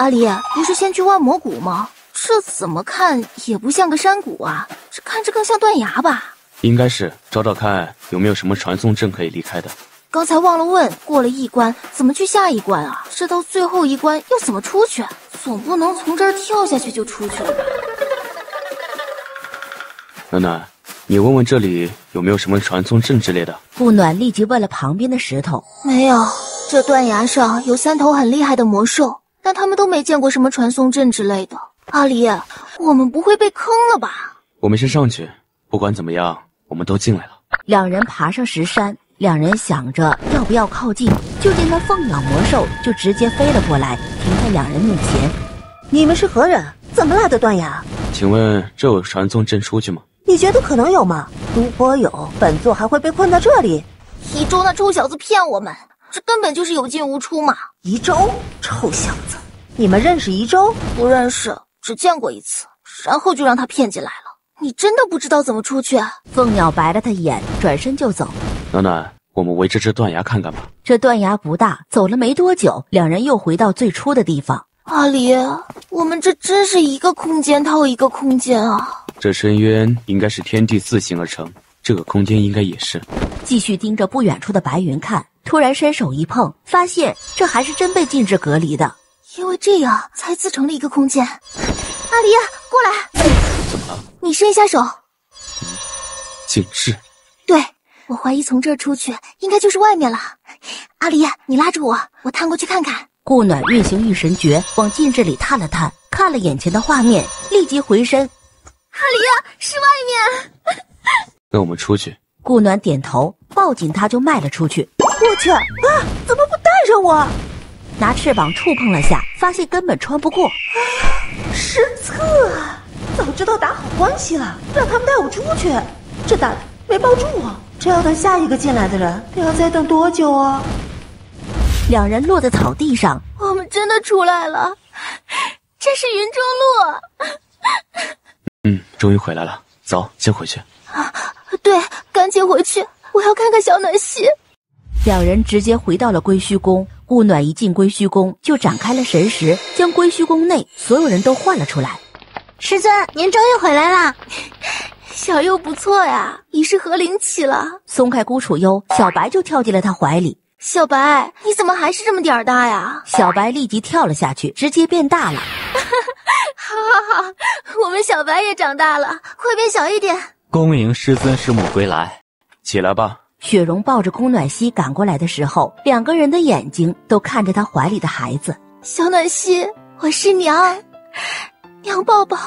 阿离，不是先去万魔谷吗？这怎么看也不像个山谷啊，这看着更像断崖吧？应该是，找找看有没有什么传送阵可以离开的。刚才忘了问，过了一关怎么去下一关啊？这到最后一关又怎么出去？总不能从这儿跳下去就出去了吧？暖暖，你问问这里有没有什么传送阵之类的。顾暖立即问了旁边的石头。没有，这断崖上有3头很厉害的魔兽，但他们都没见过什么传送阵之类的。阿离，我们不会被坑了吧？我们先上去，不管怎么样，我们都进来了。两人爬上石山，两人想着要不要靠近，就见那凤鸟魔兽就直接飞了过来，停在两人面前。你们是何人？怎么来的断崖？请问这有传送阵出去吗？你觉得可能有吗？如果有，本座还会被困在这里。一周那臭小子骗我们，这根本就是有进无出嘛！一周，臭小子，你们认识一周？不认识，只见过一次，然后就让他骗进来了。你真的不知道怎么出去啊？凤鸟白了他一眼，转身就走。暖暖，我们围着这断崖看看吧。这断崖不大，走了没多久，两人又回到最初的地方。阿离，我们这真是一个空间套一个空间啊！这深渊应该是天地自行而成，这个空间应该也是。继续盯着不远处的白云看，突然伸手一碰，发现这还是真被禁制隔离的。因为这样才自成了一个空间。阿离，过来！怎么了？你伸一下手。禁制？对，我怀疑从这儿出去应该就是外面了。阿离，你拉着我，我探过去看看。顾暖运行御神诀往禁制里探了探，看了眼前的画面，立即回身。阿离，是外面。那我们出去。顾暖点头，抱紧他就迈了出去。我去啊！怎么不带上我？拿翅膀触碰了下，发现根本穿不过。失策！早知道打好关系了，让他们带我出去。这大的没抱住我，这要等下一个进来的人，得要再等多久啊？两人落在草地上，我们真的出来了，这是云中路。终于回来了，走，先回去。对，赶紧回去，我要看看小暖溪。两人直接回到了归虚宫。顾暖一进归虚宫就展开了神识，将归虚宫内所有人都唤了出来。师尊，您终于回来啦！小优不错呀，已是合灵期了。松开孤楚幽，小白就跳进了他怀里。小白，你怎么还是这么点儿大呀？小白立即跳了下去，直接变大了。好，我们小白也长大了，会变小一点。恭迎师尊师母归来，起来吧。雪容抱着宫暖溪赶过来的时候，两个人的眼睛都看着他怀里的孩子。小暖溪，我是娘，娘抱抱。